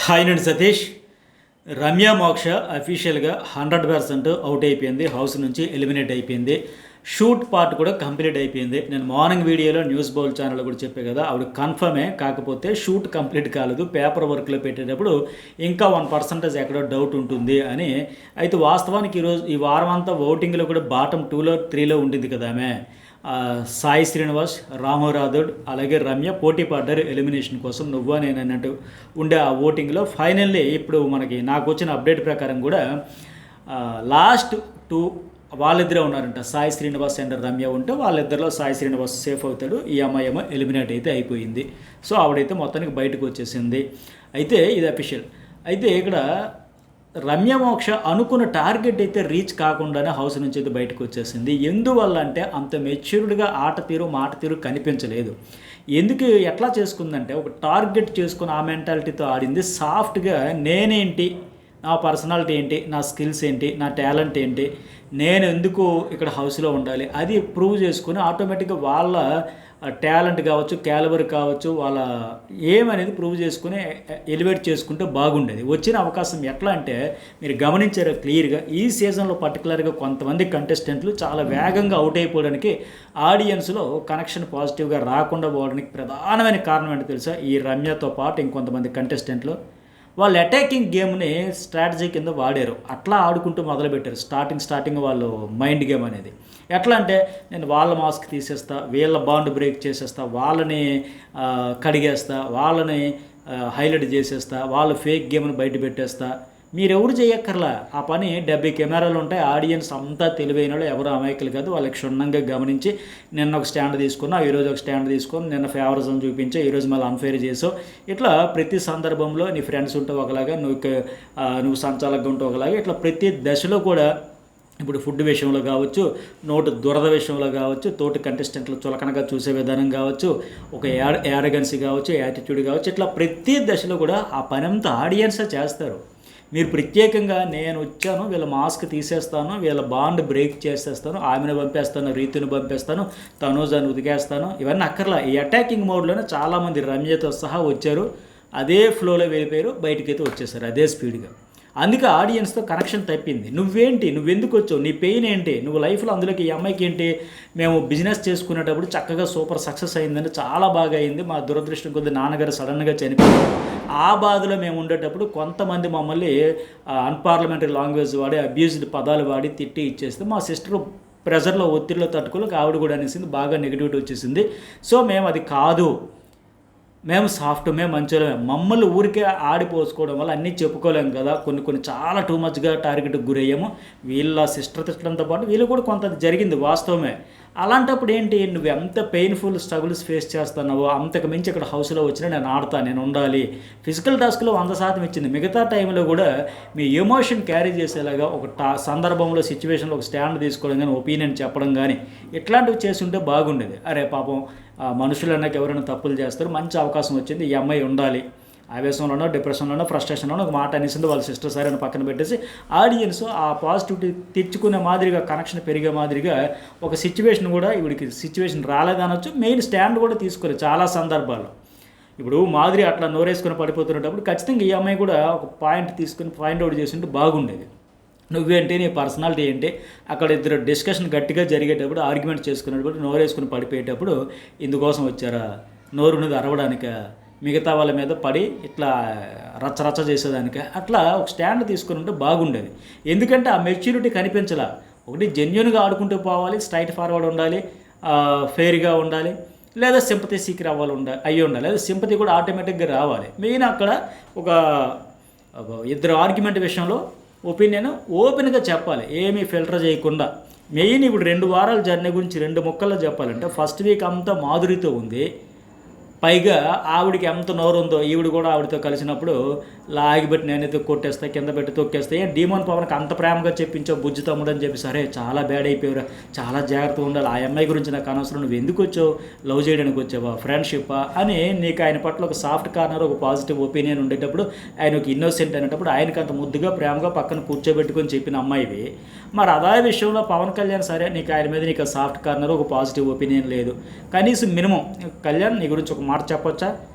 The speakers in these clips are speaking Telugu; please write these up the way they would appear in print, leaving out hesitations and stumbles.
హాయ్ నేను సతీష్. రమ్య మోక్ష అఫీషియల్గా 100% అవుట్ అయిపోయింది, హౌస్ నుంచి ఎలిమినేట్ అయిపోయింది. షూట్ పార్ట్ కూడా కంప్లీట్ అయిపోయింది. నేను మార్నింగ్ వీడియోలో న్యూస్ బౌల్ ఛానల్ కూడా చెప్పే కదా, ఆవిడ కన్ఫర్మే. కాకపోతే షూట్ కంప్లీట్ కాలేదు, పేపర్ వర్క్లో పెట్టేటప్పుడు ఇంకా 1% ఎక్కడో డౌట్ ఉంటుంది అని. అయితే వాస్తవానికి ఈ వారం అంతా ఓటింగ్లో కూడా బాటమ్ 2లో 3లో ఉండింది కదా ఆమె. సాయి శ్రీనివాస్, రాము రాథోడ్, అలాగే రమ్య పోటీ పడ్డారు ఎలిమినేషన్ కోసం. నువ్వా నేను అన్నట్టు ఉండే ఆ ఓటింగ్లో ఫైనల్లీ ఇప్పుడు నాకు వచ్చిన అప్డేట్ ప్రకారం కూడా లాస్ట్ 2 వాళ్ళిద్దరే ఉన్నారంట. సాయి శ్రీనివాస్ అండ్ రమ్య ఉంటే వాళ్ళిద్దరిలో సాయి శ్రీనివాస్ సేఫ్ అవుతాడు, ఈ అమ్మాయి ఏమో ఎలిమినేట్ అయితే అయిపోయింది. సో ఆవిడైతే మొత్తానికి బయటకు వచ్చేసింది. అయితే ఇది అఫీషియల్. అయితే ఇక్కడ రమ్య మోక్ష అనుకున్న టార్గెట్ అయితే రీచ్ కాకుండానే హౌస్ నుంచి అయితే బయటకు వచ్చేసింది. ఎందువల్ల అంటే అంత మెచ్యూర్డ్గా ఆట తీరు మాట తీరు కనిపించలేదు. ఎట్లా చేసుకుందంటే ఒక టార్గెట్ చేసుకుని ఆ మెంటాలిటీతో ఆడింది. సాఫ్ట్గా నేనేంటి, నా పర్సనాలిటీ ఏంటి, నా స్కిల్స్ ఏంటి, నా టాలెంట్ ఏంటి, నేను ఎందుకు ఇక్కడ హౌస్లో ఉండాలి, అది ప్రూవ్ చేసుకుని ఆటోమేటిక్గా వాళ్ళ టాలెంట్ కావచ్చు, క్యాలిబర్ కావచ్చు, వాళ్ళ ఏమనేది ప్రూవ్ చేసుకుని ఎలివేట్ చేసుకుంటే బాగుండేది. వచ్చిన అవకాశం ఎట్లా అంటే మీరు గమనించారు క్లియర్గా, ఈ సీజన్లో పర్టికులర్గా కొంతమంది కంటెస్టెంట్లు చాలా వేగంగా అవుట్ అయిపోవడానికి, ఆడియన్స్లో కనెక్షన్ పాజిటివ్గా రాకుండా పోవడానికి ప్రధానమైన కారణం ఏంటో తెలుసా? ఈ రమ్యతో పాటు ఇంకొంతమంది కంటెస్టెంట్లు వాళ్ళు అటాకింగ్ గేమ్ని స్ట్రాటజీ కింద వాడారు. అట్లా ఆడుకుంటూ మొదలుపెట్టారు. స్టార్టింగ్ వాళ్ళు మైండ్ గేమ్ అనేది ఎట్లా అంటే, నేను వాళ్ళ మాస్క్ తీసేస్తా, వీళ్ళ బాండ్ బ్రేక్ చేసేస్తా, వాళ్ళని కడిగేస్తా, వాళ్ళని హైలైట్ చేసేస్తా, వాళ్ళ ఫేక్ గేమ్ని బయట పెట్టేస్తా. మీరెవరు చేయక్కర్లా ఆ పని. 70 కెమెరాలు ఉంటాయి, ఆడియన్స్ అంతా తెలివైన వాళ్ళు, ఎవరు అమాయకులు కాదు. వాళ్ళకి క్షుణ్ణంగా గమనించి నిన్న ఒక స్టాండ్ తీసుకున్నా, ఈరోజు ఒక స్టాండ్ తీసుకొని, నిన్న ఫేవరిజం చూపించా, ఈరోజు మళ్ళీ అన్ఫేర్ చేసావు. ఇట్లా ప్రతి సందర్భంలో నీ ఫ్రెండ్స్ ఉంటే ఒకలాగా, నువ్వు సంచాలకుగా ఉంటే ఒకలాగా, ఇట్లా ప్రతి దశలో కూడా ఇప్పుడు ఫుడ్ విషయంలో కావచ్చు, నోటు దురద విషయంలో కావచ్చు, తోటి కంటెస్టెంట్లు చులకనగా చూసే విధానం కావచ్చు, ఒక యారగెన్సీ కావచ్చు, యాటిట్యూడ్ కావచ్చు, ఇట్లా ప్రతి దశలో కూడా ఆ పని అంతా ఆడియన్సే చేస్తారు. మీరు ప్రత్యేకంగా నేను వచ్చాను, వీళ్ళ మాస్క్ తీసేస్తాను, వీళ్ళ బాండ్ బ్రేక్ చేసేస్తాను, ఆమెను పంపేస్తాను, రీతిని పంపేస్తాను, తనూజాన్ని ఉతికేస్తాను, ఇవన్నీ అక్కర్లా. ఈ అటాకింగ్ మోడ్లోనే చాలామంది రమ్యతో సహా వచ్చారు, అదే ఫ్లోలో వెళ్ళిపోయారు, బయటకైతే వచ్చేసారు అదే స్పీడ్గా. అందుకే ఆడియన్స్తో కనెక్షన్ తప్పింది. నువ్వెందుకు వచ్చావు, నీ పెయిన్ ఏంటి, నువ్వు లైఫ్లో అందులోకి ఈ అమ్మాయికి ఏంటి, మేము బిజినెస్ చేసుకునేటప్పుడు చక్కగా సూపర్ సక్సెస్ అయిందని, చాలా బాగా అయింది, మా దురదృష్టం కొద్ది నాన్నగారు సడన్గా చనిపోయారు, ఆ బాధలో మేము ఉండేటప్పుడు కొంతమంది మమ్మల్ని అన్పార్లమెంటరీ లాంగ్వేజ్ వాడి, అబ్యూజ్డ్ పదాలు వాడి తిట్టి ఇచ్చేస్తే మా సిస్టర్ ప్రెజర్లో ఒత్తిడిలో తట్టుకోలేక ఆవిడ కూడా అనేసింది, బాగా నెగిటివిటీ వచ్చేసింది. సో మేము అది కాదు, మేము సాఫ్ట్, మేము మంచిగా, మమ్మల్ని ఊరికే ఆడిపోసుకోవడం వల్ల అన్నీ చెప్పుకోలేము కదా, కొన్ని చాలా టూ మచ్గా టార్గెట్కి గురయ్యాము. వీళ్ళ సిస్టర్ తిట్టడంతో పాటు వీళ్ళు కూడా కొంత జరిగింది, వాస్తవమే. అలాంటప్పుడు ఏంటి, నువ్వు ఎంత పెయిన్ఫుల్ స్ట్రగుల్స్ ఫేస్ చేస్తున్నావో అంతకు మించి ఇక్కడ హౌస్లో వచ్చినా నేను ఆడతా, నేను ఉండాలి. ఫిజికల్ టాస్క్లో 100% ఇచ్చింది, మిగతా టైంలో కూడా మీ ఎమోషన్ క్యారీ చేసేలాగా ఒక సందర్భంలో సిచ్యువేషన్లో ఒక స్టాండ్ తీసుకోవడం కానీ, ఒపీనియన్ చెప్పడం కానీ, ఇట్లాంటివి చేసి ఉంటే బాగుండేది. అరే పాపం మనుషులు అన్నాక ఎవరైనా తప్పులు చేస్తారు, మంచి అవకాశం వచ్చింది, ఈ అమ్మాయి ఉండాలి. ఆవేశంలోనో, డిప్రెషన్లోనో, ఫ్రస్ట్రేషన్లోనో ఒక మాట అనేసింది, వాళ్ళ సిస్టర్ సరే అని పక్కన పెట్టేసి ఆడియన్స్ ఆ పాజిటివిటీ తెచ్చుకునే మాదిరిగా, కనెక్షన్ పెరిగే మాదిరిగా ఒక సిచ్యువేషన్ కూడా ఇవిడికి సిచ్యువేషన్ రాలేదనొచ్చు. మెయిన్ స్టాండ్ కూడా తీసుకోలేదు చాలా సందర్భాల్లో. ఇప్పుడు మాదిరి అట్లా నోరేసుకుని పడిపోతున్నప్పుడు ఖచ్చితంగా ఈ అమ్మాయి కూడా ఒక పాయింట్ తీసుకుని పాయింట్ అవుట్ చేసి ఉంటే బాగుండేది. నువ్వేంటి, నీ పర్సనాలిటీ ఏంటి, అక్కడ ఇద్దరు డిస్కషన్ గట్టిగా జరిగేటప్పుడు, ఆర్గ్యుమెంట్ చేసుకునేటప్పుడు నోరేసుకుని పడిపోయేటప్పుడు ఇందుకోసం వచ్చారా, నోరున్నది అరవడానిక, మిగతా వాళ్ళ మీద పడి ఇట్లా రచ్చరచ్చ చేసేదానిక, అట్లా ఒక స్టాండ్ తీసుకుని ఉంటే బాగుండేది. ఎందుకంటే ఆ మెచ్యూరిటీ కనిపించలా. ఒకటి జెన్యున్గా ఆడుకుంటూ పోవాలి, స్ట్రైట్ ఫార్వర్డ్ ఉండాలి, ఫెయిర్గా ఉండాలి, లేదా సింపతి సీకర్ అయ్యి ఉండాలి, లేదా సింపతి కూడా ఆటోమేటిక్గా రావాలి. మెయిన్ అక్కడ ఒక ఇద్దరు ఆర్గ్యుమెంట్ విషయంలో ఒపీనియన్ ఓపెన్గా చెప్పాలి, ఏమీ ఫిల్టర్ చేయకుండా. మెయిన్ ఇప్పుడు 2 వారాల జర్నీ గురించి 2 ముక్కల్లో చెప్పాలంటే, ఫస్ట్ వీక్ అంతా మాధురితో ఉంది, పైగా ఆవిడికి ఎంత నోరు ఉందో, ఈవిడ కూడా ఆవిడతో కలిసినప్పుడు లాగిపెట్టి నేనైతే కొట్టేస్తా, కింద పెట్టి తొక్కేస్తా. డీమోన్ పవన్కి అంత ప్రేమగా చెప్పించావు బుజ్జి తమ్ముడు అని చెప్పి, సరే చాలా బ్యాడ్ అయిపోయావురా, చాలా జాగ్రత్తగా ఉండాలి, ఆ అమ్మాయి గురించి నాకు అనవసరం, నువ్వు ఎందుకు వచ్చావు, లవ్ చేయడానికి వచ్చావా, ఫ్రెండ్షిప్పా అని నీకు ఆయన పట్ల ఒక సాఫ్ట్ కార్నర్, ఒక పాజిటివ్ ఒపీనియన్ ఉండేటప్పుడు, ఆయన ఒక ఇన్నోసెంట్ అనేటప్పుడు ఆయనకు అంత ముద్దుగా ప్రేమగా పక్కన కూర్చోబెట్టుకొని చెప్పిన అమ్మాయివి. మరి అదే విషయంలో పవన్ కళ్యాణ్ సరే నీకు ఆయన మీద నీకు సాఫ్ట్ కార్నర్, ఒక పాజిటివ్ ఒపీనియన్ లేదు. కనీసం మినిమం కళ్యాణ్ నీ గురించి ఒక మాట చెప్పొచ్చా,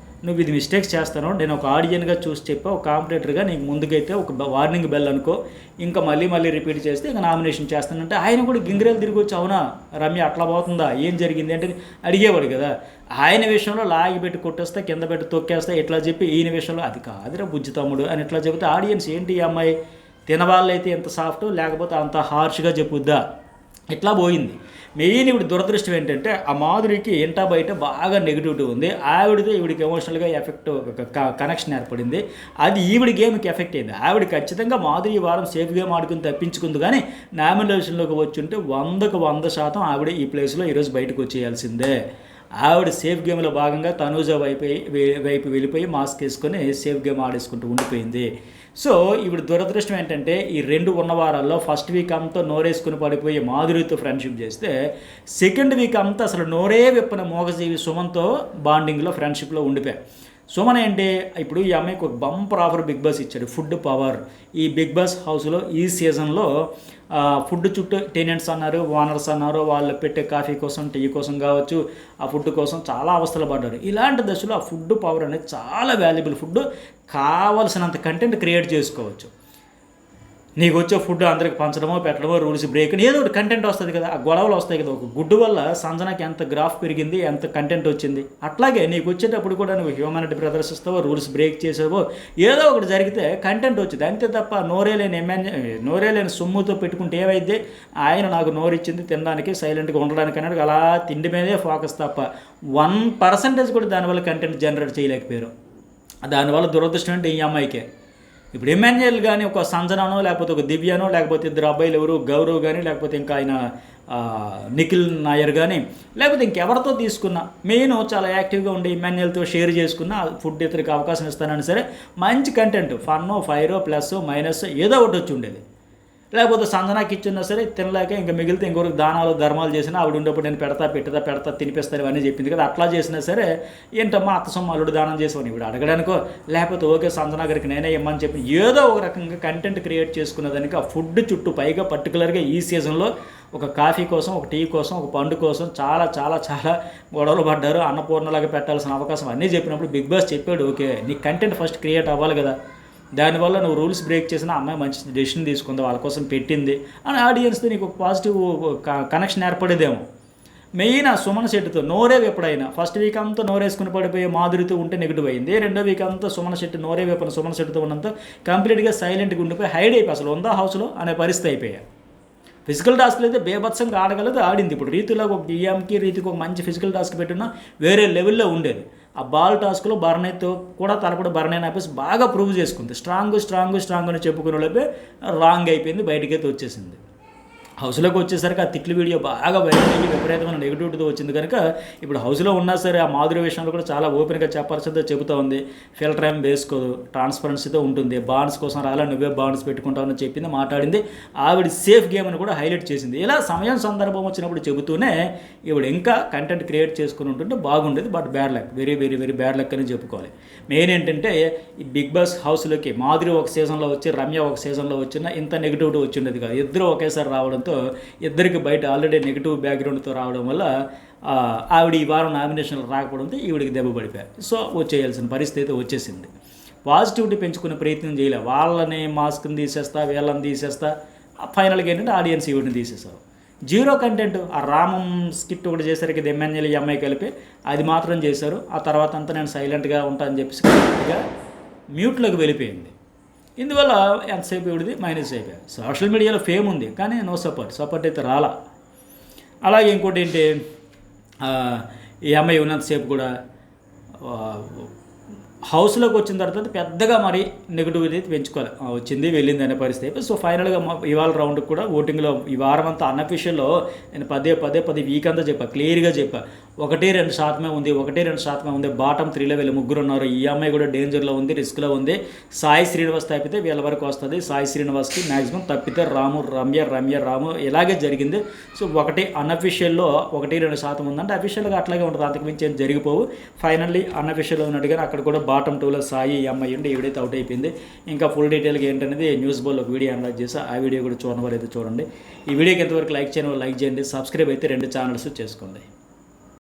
నువ్వు ఇది మిస్టేక్స్ చేస్తాను, నేను ఒక ఆడియన్గా చూసి చెప్పా, ఒక కాంపిటేటర్గా నీకు ముందుకైతే ఒక వార్నింగ్ బెల్ అనుకో, ఇంకా మళ్ళీ రిపీట్ చేస్తే ఇంకా నామినేషన్ చేస్తానంటే ఆయన కూడా గింగిరేలు తిరిగి వచ్చి అవునా రమ్య అట్లా పోతుందా ఏం జరిగింది అంటే అడిగేవాడు కదా. ఆయన విషయంలో లాగి పెట్టి కొట్టేస్తే కింద పెట్టి తొక్కేస్తే ఇట్లా చెప్పి ఈయన విషయంలో అది కాదురా బుజ్జి తమ్ముడు అని ఇట్లా చెబితే ఆడియన్స్ ఏంటి ఈ అమ్మాయి తినవాళ్ళైతే ఎంత సాఫ్ట్ లేకపోతే అంత హార్ష్గా చెప్పుద్దా ఇట్లా పోయింది. మెయిన్ ఇప్పుడు దురదృష్టం ఏంటంటే ఆ మాధురికి ఇంటా బయట బాగా నెగిటివిటీ ఉంది. ఆవిడతో ఈవిడికి ఎమోషనల్గా ఎఫెక్ట్ కనెక్షన్ ఏర్పడింది. అది ఈవిడ గేమ్కి ఎఫెక్ట్ అయింది. ఆవిడ ఖచ్చితంగా మాధురి ఈ వారం సేఫ్ గేమ్ ఆడుకుని తప్పించుకుంది, కానీ నామినేషన్లోకి వచ్చి ఉంటే 100% ఆవిడ ఈ ప్లేస్లో ఈరోజు బయటకు వచ్చేయాల్సిందే. ఆవిడ సేఫ్ గేమ్లో భాగంగా తనూజ వైపు వెళ్ళిపోయి మాస్క్ వేసుకొని సేఫ్ గేమ్ ఆడేసుకుంటూ ఉండిపోయింది. సో ఇప్పుడు దురదృష్టం ఏంటంటే ఈ 2 ఉన్న వారాల్లో ఫస్ట్ వీక్ అంతా నోరేసుకుని పడిపోయి మాధురితో ఫ్రెండ్షిప్ చేస్తే సెకండ్ వీక్ అంతా అసలు నోరే విప్పన మోగజీవి సుమన్తో బాండింగ్లో ఫ్రెండ్షిప్లో ఉండిపోయాయి. సుమన్ ఏంటి ఇప్పుడు ఈ అమ్మాయికి ఒక బంపర్ ఆఫర్ బిగ్ బాస్ ఇచ్చాడు, ఫుడ్ పవర్. ఈ బిగ్ బాస్ హౌస్లో ఈ సీజన్లో ఫుడ్ చుట్టూ టెనెంట్స్ అన్నారు, ఓనర్స్ అన్నారు, వాళ్ళు పెట్టే కాఫీ కోసం టీ కోసం కావచ్చు, ఆ ఫుడ్ కోసం చాలా అవస్థలు పడ్డారు. ఇలాంటి దశలో ఆ ఫుడ్ పవర్ అనేది చాలా వాల్యుబుల్. ఫుడ్ కావాల్సినంత కంటెంట్ క్రియేట్ చేసుకోవచ్చు. నీకు వచ్చే ఫుడ్ అందరికి పంచడమో పెట్టడమో రూల్స్ బ్రేక్ ఏదో ఒకటి కంటెంట్ వస్తుంది కదా, ఆ గొడవలు వస్తాయి కదా. ఒక గుడ్డు వల్ల సంజనకి ఎంత గ్రాఫ్ పెరిగింది, ఎంత కంటెంట్ వచ్చింది. అట్లాగే నీకు వచ్చేటప్పుడు కూడా నువ్వు హ్యూమానిటీ ప్రదర్శిస్తావో రూల్స్ బ్రేక్ చేసావో ఏదో ఒకటి జరిగితే కంటెంట్ వచ్చింది అంతే తప్ప నోరే లేని సొమ్ముతో పెట్టుకుంటే ఏమైంది. ఆయన నాకు నోరిచ్చింది తినడానికి సైలెంట్గా ఉండడానికి అనేది అలా తిండి మీదే ఫోకస్ తప్ప 1% కూడా దానివల్ల కంటెంట్ జనరేట్ చేయలేకపోయారు. దానివల్ల దురదృష్టం అంటే ఈ అమ్మాయికే. ఇప్పుడు ఎమ్మెన్యేలు కానీ ఒక సంజననో లేకపోతే ఒక దివ్యనో లేకపోతే ఇద్దరు అబ్బాయిలు ఎవరు గౌరవ్ కానీ లేకపోతే ఇంకా ఆయన నిఖిల్ నాయర్ కానీ లేకపోతే ఇంకెవరితో తీసుకున్నా మెయిన్ చాలా యాక్టివ్గా ఉండే ఎమ్మెన్యేలతో షేర్ చేసుకున్న ఫుడ్ ఇతరికి అవకాశం ఇస్తానని సరే మంచి కంటెంట్ ఫన్నో ఫైరో ప్లస్ మైనస్ ఏదో ఒకటి వచ్చి ఉండేది. లేకపోతే సంజనాకి ఇచ్చినా సరే తినలేక ఇంకా మిగిలితే ఇంకొకరికి దానాలు ధర్మాలు చేసినా ఆవిడ ఉండేప్పుడు నేను పెడతా తినిపిస్తాను ఇవన్నీ చెప్పింది కదా. అట్లా చేసినా సరే ఏంటమ్మా అత్త సొమ్ము అల్లుడు దానం చేసేవాడిని ఇప్పుడు అడగడానికో లేకపోతే ఓకే సంజనా గారికి నేనే ఇమ్మని చెప్పి ఏదో ఒక రకంగా కంటెంట్ క్రియేట్ చేసుకునేదానికి ఆ ఫుడ్ చుట్టూ పైగా పర్టికులర్గా ఈ సీజన్లో ఒక కాఫీ కోసం ఒక టీ కోసం ఒక పండు కోసం చాలా చాలా చాలా గొడవలు పడ్డారు. అన్నపూర్ణలాగా పెట్టాల్సిన అవకాశం అన్నీ చెప్పినప్పుడు బిగ్ బాస్ చెప్పాడు ఓకే నీ కంటెంట్ ఫస్ట్ క్రియేట్ అవ్వాలి కదా, దానివల్ల నువ్వు రూల్స్ బ్రేక్ చేసిన అమ్మాయి మంచి డెసిషన్ తీసుకుంది వాళ్ళ కోసం పెట్టింది అని ఆడియన్స్తో నీకు ఒక పాజిటివ్ కనెక్షన్ ఏర్పడేదేమో. మెయిన్ ఆ సుమన్ శెట్టితో నోరేవి ఎప్పుడైనా ఫస్ట్ వీక్ అంతా నోరేసుకుని పడిపోయే మాధురితో ఉంటే నెగిటివ్ అయింది. రెండో వీక్ అంతా సుమన్ శెట్టి నోరే వేపన సుమన్ శెట్టితో ఉన్నంత కంప్లీట్గా సైలెంట్గా ఉండిపోయి హైడ్ అయిపోయి అసలు ఉందా హౌస్లో అనే పరిస్థితి అయిపోయాయి. ఫిజికల్ టాస్క్లు అయితే బేభత్సంగా ఆడగలదు, ఆడింది. ఇప్పుడు రీతిలో ఒక ఈఎంకి రీతికి ఒక మంచి ఫిజికల్ టాస్క్ పెట్టినా వేరే లెవెల్లో ఉండేది. ఆ బాల్ టాస్క్లో బర్నేతో కూడా తలపడి బర్నే ఆపేసి బాగా ప్రూవ్ చేసుకుంది. స్ట్రాంగ్ అని చెప్పుకునే లోపే రాంగ్ అయిపోయింది, బయటకైతే వచ్చేసింది. హౌస్లోకి వచ్చేసరికి ఆ తిట్లు వీడియో బాగా వైరల్ అయ్యి విపరీతమైన నెగిటివిటీతో వచ్చింది కనుక ఇప్పుడు హౌస్లో ఉన్నా సరే ఆ మాధురి విషయంలో కూడా చాలా ఓపెన్గా చెప్పాల్సిందో చెబుతూ ఉంది. ఫిల్టర్ ఏం వేసుకోదు, ట్రాన్స్పరెన్సీతో ఉంటుంది, బాండ్స్ కోసం రాలా నువ్వే బాండ్స్ పెట్టుకుంటావని చెప్పింది, మాట్లాడింది. ఆవిడ సేఫ్ గేమ్ అని కూడా హైలైట్ చేసింది. ఇలా సమయం సందర్భం వచ్చినప్పుడు చెబుతూనే ఈవిడ ఇంకా కంటెంట్ క్రియేట్ చేసుకుని ఉంటుంటే బాగుండేది. But bad luck, very very very bad luck అని చెప్పుకోవాలి. మెయిన్ ఏంటంటే ఈ బిగ్ బాస్ హౌస్లోకి మాధురి ఒక సీజన్లో వచ్చి రమ్య ఒక సీజన్లో వచ్చిన ఇంత నెగిటివిటీ వచ్చిండేది కాదు. ఇద్దరు ఒకేసారి రావడం ఇద్దరికి బయట ఆల్రెడీ నెగిటివ్ బ్యాక్గ్రౌండ్తో రావడం వల్ల ఆవిడ ఈ వారం నామినేషన్లు రాకపోవడంతో ఈవిడికి దెబ్బ పడిపోయారు. సో వచ్చేయాల్సిన పరిస్థితి అయితే వచ్చేసింది. పాజిటివిటీ పెంచుకునే ప్రయత్నం చేయలే. వాళ్ళని మాస్క్ని తీసేస్తా వీళ్ళని తీసేస్తా ఫైనల్గా ఏంటంటే ఆడియన్స్ ఈవిడిని తీసేసారు. Zero content. ఆ రామం స్కిట్ ఒకటి చేసరికి ఇది ఎమ్మెన్యేలు ఈ అమ్మాయి కలిపి అది మాత్రం చేశారు. ఆ తర్వాత అంతా నేను సైలెంట్గా ఉంటానని చెప్పేసి కరెక్ట్గా మ్యూట్లోకి వెళ్ళిపోయింది. ఇందువల్ల ఎంతసేపు ఇవిడిది మైనస్ అయిపోయాయి. సోషల్ మీడియాలో ఫేమ్ ఉంది కానీ నో సపోర్ట్ అయితే రాలా. అలాగే ఇంకోటి ఏంటి ఈ అమ్మాయి ఉన్నంతసేపు కూడా హౌస్లోకి వచ్చిన తర్వాత పెద్దగా మరి నెగిటివిటీ పెంచుకోవాలి, వచ్చింది వెళ్ళింది అనే పరిస్థితి. సో ఫైనల్గా ఇవాళ రౌండ్కి కూడా ఓటింగ్లో ఈ వారం అంతా అన్అఫీషియల్లో నేను పదే వీక్ అంతా చెప్పా, క్లియర్గా చెప్పా 1-2% ఉంది, 1-2% ఉంది. బాటమ్ 3లో వీళ్ళు ముగ్గురు ఉన్నారు. ఈ అమ్మాయి కూడా డేంజర్లో ఉంది, రిస్క్లో ఉంది. సాయి శ్రీనివాస్ తప్పితే వీళ్ళ వరకు వస్తుంది. సాయి శ్రీనివాస్కి మ్యాక్సిమం తప్పితే రాము రాము ఇలాగే జరిగింది. సో అన్అఫీషియల్లో 1-2% ఉందంటే అఫీషియల్గా అట్లాగే ఉంటుంది, అంతకుమించి ఏం జరిగిపోవు. ఫైనల్లీ అన్అఫీషియల్లో ఉన్నట్టుగా అక్కడ కూడా బాటమ్ 2లో సాయి ఈ అమ్మాయి ఉండి ఈవిడైతే అవుట్ అయిపోయింది. ఇంకా ఫుల్ డీటెయిల్గా ఏంటనేది న్యూస్ బోల్లో వీడియో అనలైజ్ చేసి ఆ వీడియో కూడా చూడని వారు అయితే చూడండి. ఈ వీడియోకి ఎంతవరకు లైక్ చేయని వాళ్ళు లైక్ చేయండి, సబ్స్క్రైబ్ అయితే 2 ఛానల్స్ చేసుకోండి.